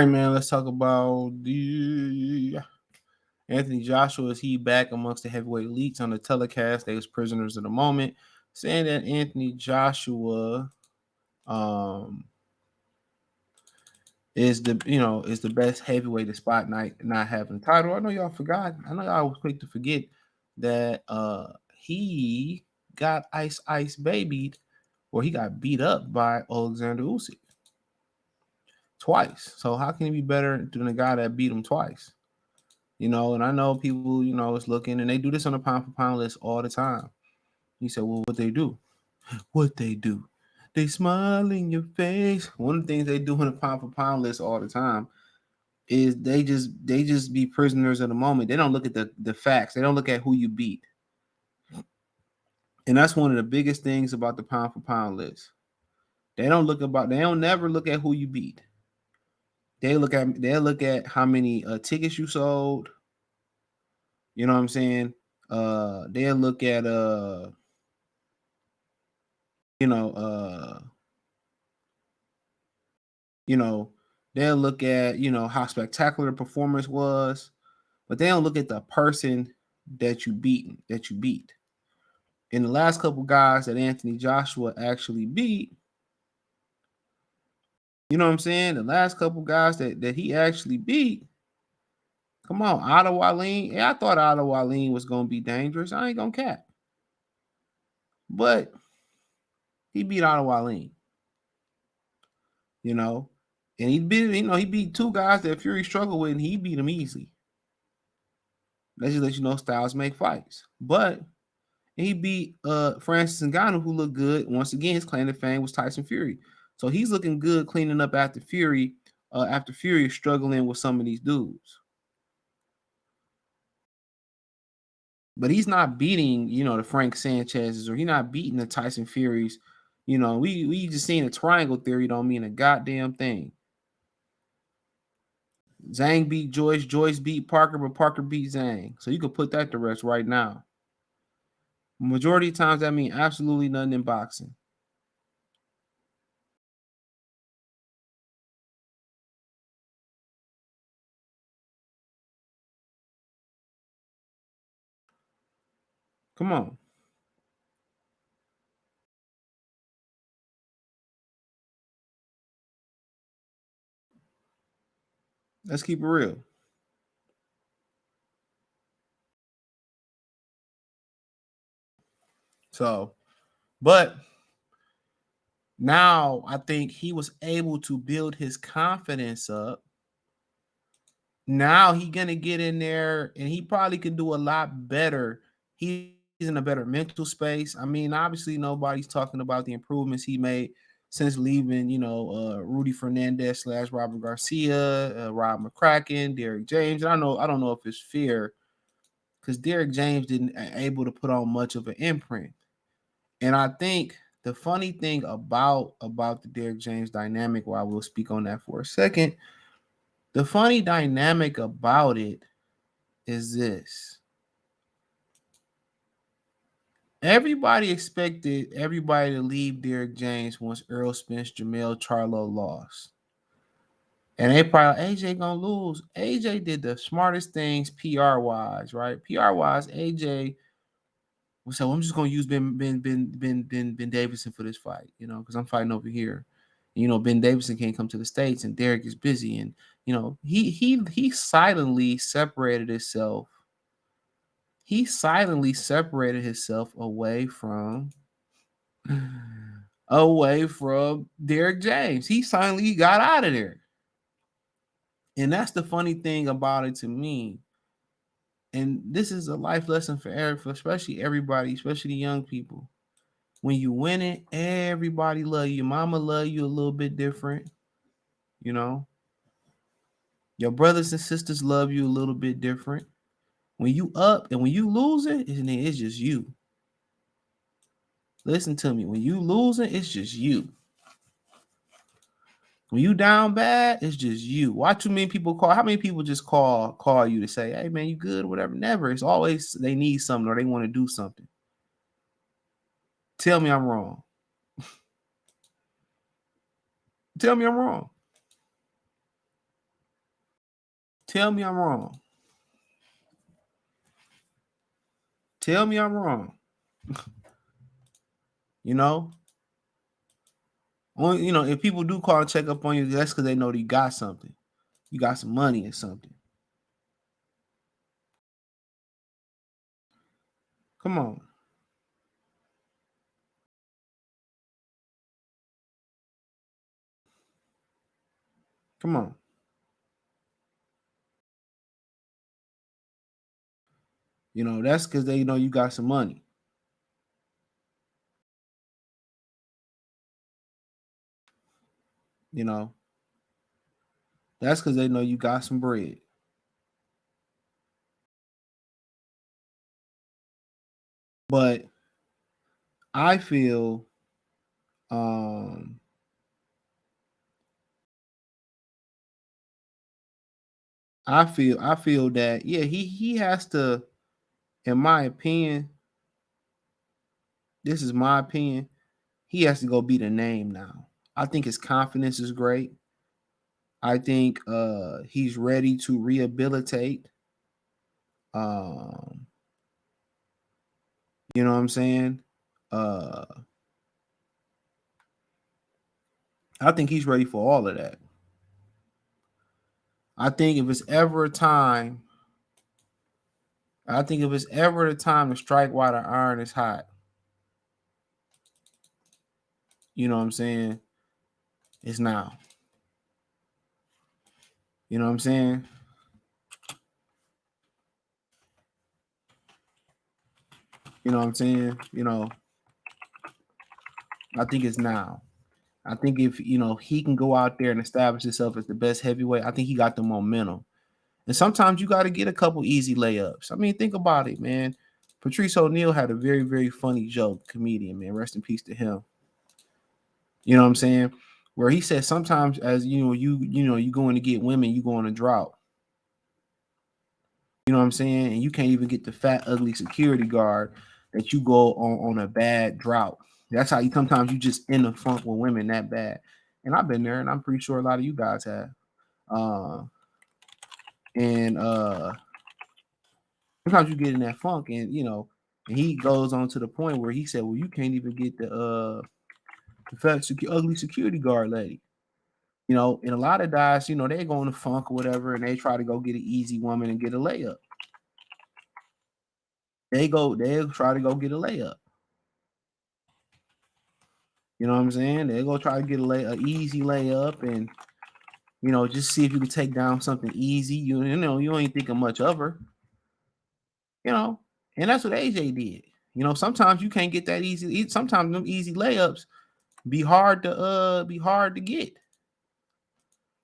right, man. Let's talk about the Anthony Joshua. Is he back amongst the heavyweight elites? On the telecast, they was prisoners of the moment, saying that Anthony Joshua um is the best heavyweight despite not having the title. I know y'all forgot. I know y'all was quick to forget that he got ice babied, or he got beat up by Alexander Usyk twice. So how can he be better than the guy that beat him twice? And I know people, is looking, and they do this on the pound for pound list all the time. You say, well, what they do? What they do? They smile in your face. One of the things they do on the pound for pound list all the time is they just be prisoners of the moment. They don't look at the facts. They don't look at who you beat. And that's one of the biggest things about the pound for pound list. They don't never look at who you beat. They look at how many tickets you sold. You know what I'm saying? They'll look at you know, you know, they'll look at, how spectacular the performance was, but they don't look at the person that you beat. In the last couple guys that Anthony Joshua actually beat, you know what I'm saying? The last couple guys that he actually beat, come on, Otto Wallin. Yeah, I thought Otto Wallin was gonna be dangerous. I ain't gonna cap. But he beat Otto Wallin, you know. And he beat two guys that Fury struggled with, and he beat them easily. Let's just let you know styles make fights. But he beat Francis Ngannou, who looked good. Once again, his claim to fame was Tyson Fury. So he's looking good cleaning up after Fury is struggling with some of these dudes. But he's not beating, the Frank Sanchez's, or he's not beating the Tyson Furies. We just seen a triangle theory don't mean a goddamn thing. Zhang beat Joyce, Joyce beat Parker, but Parker beat Zhang. So you could put that to rest right now. Majority of times that means absolutely nothing in boxing. Come on. Let's keep it real. So, but now I think he was able to build his confidence up. Now he gonna get in there, and he probably could do a lot better. He's in a better mental space. I mean, obviously nobody's talking about the improvements he made since leaving, Rudy Fernandez / Robert Garcia, Rob McCracken, Derrick James. And I don't know if it's fair because Derrick James didn't able to put on much of an imprint. And I think the funny thing about the Derrick James dynamic, while we'll speak on that for a second, the funny dynamic about it is this. Everybody expected everybody to leave Derrick James once Earl Spence, Jamel Charlo lost. And they probably AJ gonna lose. AJ did the smartest things PR wise, right? PR wise, AJ so I'm just gonna use Ben Davidson for this fight, because I'm fighting over here. Ben Davidson can't come to the States, and Derek is busy, and he silently separated himself. He silently separated himself away from Derek James. He silently got out of there, and that's the funny thing about it to me. And this is a life lesson for especially everybody, especially the young people. When you win it, everybody love you. Mama love you a little bit different, you know. Your brothers and sisters love you a little bit different. When you up and when you losing, it's just you. Listen to me. When you losing, it's just you. When you down bad, it's just you. Why too many people call? How many people just call you to say, "Hey man, you good?" Whatever. Never. It's always they need something or they want to do something. Tell me I'm wrong. Tell me I'm wrong. Tell me I'm wrong. Tell me I'm wrong. You know, only if people do call and check up on you, that's because they know that you got something. You got some money or something. Come on, come on. That's because they know you got some money. You know, that's because they know you got some bread. But I feel, um, I feel that yeah, he has to, in my opinion, this is my opinion, he has to go be the name now. I think his confidence is great. I think he's ready to rehabilitate. Um, you know what I'm saying? Uh, I think he's ready for all of that. I think if it's ever a time, I think if it's ever the time to strike while the iron is hot, you know what I'm saying? It's now. You know what I'm saying? You know what I'm saying? I think it's now. I think if he can go out there and establish himself as the best heavyweight, I think he got the momentum. And sometimes you got to get a couple easy layups. I mean, think about it, man. Patrice O'Neal had a very, very funny joke, comedian, man. Rest in peace to him. You know what I'm saying? Where he said sometimes, as you going to get women, you go on a drought. You know what I'm saying? And you can't even get the fat, ugly security guard that you go on a bad drought. That's how you sometimes you just in the funk with women that bad. And I've been there, and I'm pretty sure a lot of you guys have. Uh, and sometimes you get in that funk, and and he goes on to the point where he said, "Well, you can't even get the fat, ugly security guard lady." And a lot of guys, they go in the funk or whatever, and they try to go get an easy woman and get a layup. They'll try to go get a layup. You know what I'm saying? They go try to get a easy layup, and just see if you can take down something easy. You ain't thinking much of her. You know, and that's what AJ did. Sometimes you can't get that easy. Sometimes them easy layups be hard to get,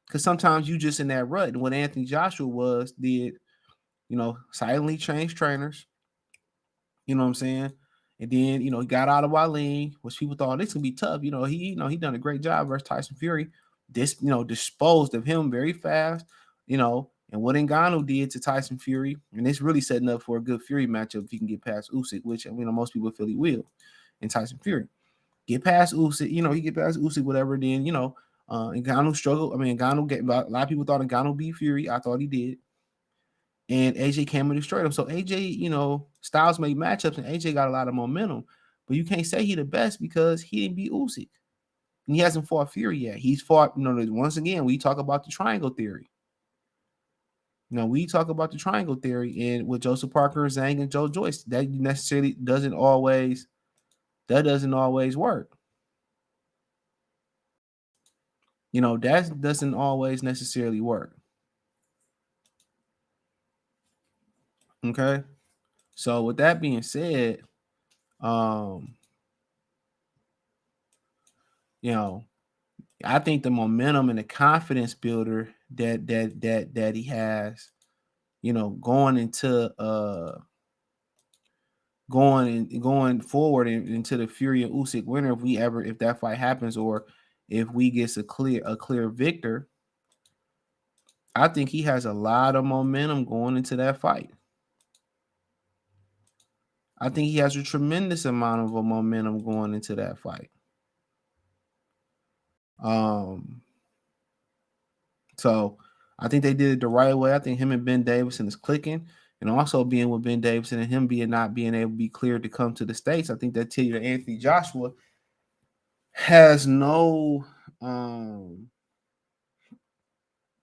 because sometimes you just in that rut. And what Anthony Joshua did, silently change trainers. You know what I'm saying? And then, he got out of Wale, which people thought this would be tough. He done a great job versus Tyson Fury. Disposed of him very fast, and what Ngannou did to Tyson Fury, and it's really setting up for a good Fury matchup if he can get past Usyk, which most people feel he will, and Tyson Fury. Get past Usyk, he get past Usyk, whatever, then, Ngannou struggled. I mean, a lot of people thought Ngannou beat Fury. I thought he did. And AJ came and destroyed him. So AJ, Styles made matchups, and AJ got a lot of momentum. But you can't say he the best because he didn't beat Usyk. And he hasn't fought Fury yet. He's fought, once again, we talk about the triangle theory. We talk about the triangle theory, and with Joseph Parker, Zhang, and Joe Joyce, that necessarily doesn't always work. That doesn't always necessarily work. Okay. So with that being said, um, you know, I think the momentum and the confidence builder that he has, going into going forward into the Fury and Usyk winner, if that fight happens, or if we get a clear victor, I think he has a lot of momentum going into that fight. I think he has a tremendous amount of momentum going into that fight. Um, so I think they did it the right way. I think him and Ben Davidson is clicking, and also being with Ben Davidson and him being not being able to be cleared to come to the States. I think that tell you that Anthony Joshua has no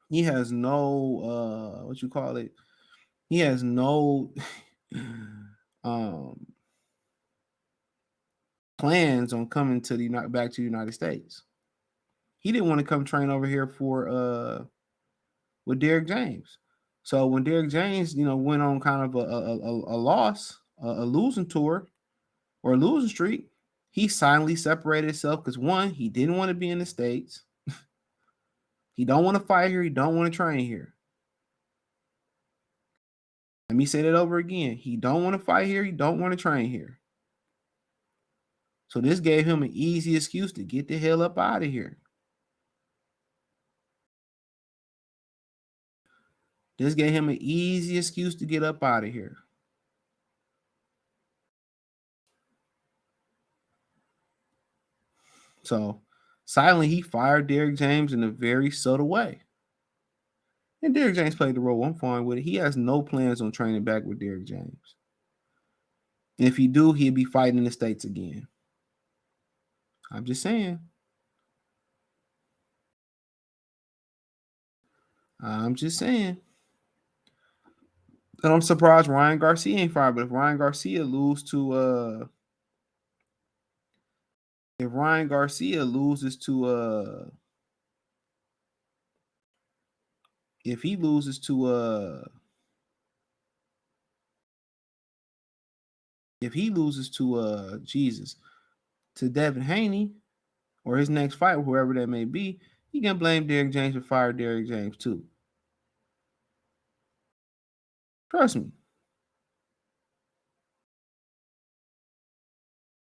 he has no what you call it? He has no um plans on coming to the back to the United States. He didn't want to come train over here for with Derrick James. So when Derrick James, went on kind of a loss, a losing tour or a losing streak, he silently separated himself because one, he didn't want to be in the States. He don't want to fight here. He don't want to train here. Let me say that over again. He don't want to fight here. He don't want to train here. So this gave him an easy excuse to get the hell up out of here. This gave him an easy excuse to get up out of here. So silently, he fired Derrick James in a very subtle way. And Derrick James played the role. I'm fine with it. He has no plans on training back with Derrick James. And if he do, he'll be fighting in the States again. I'm just saying. I'm just saying. And I'm surprised Ryan Garcia ain't fired. But if Ryan Garcia loses to if Ryan Garcia loses to if he loses to if he loses to Jesus to Devin Haney or his next fight, whoever that may be, he can blame Derrick James for fire Derrick James too. Trust me.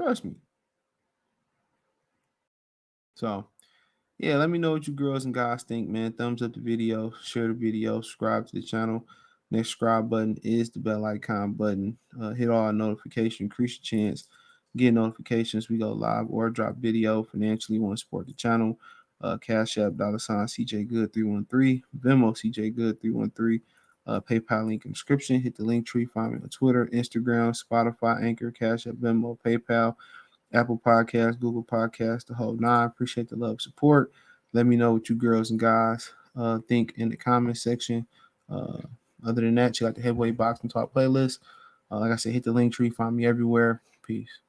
Trust me. So yeah, let me know what you girls and guys think, man. Thumbs up the video, share the video, subscribe to the channel. Next subscribe button is the bell icon button. Hit all notifications, increase your chance. Get notifications. We go live or drop video. Financially, you want to support the channel. Cash App, $ CJ Good 313, Venmo CJ Good 313, PayPal link in description. Hit the link tree. Find me on Twitter, Instagram, Spotify, Anchor, Cash App, Venmo, PayPal. Apple Podcasts, Google Podcasts, the whole nine. Appreciate the love, support. Let me know what you girls and guys think in the comment section. Uh, Other than that, check out the Heavyweight Boxing Talk playlist. Like I said, hit the link tree. Find me everywhere. Peace.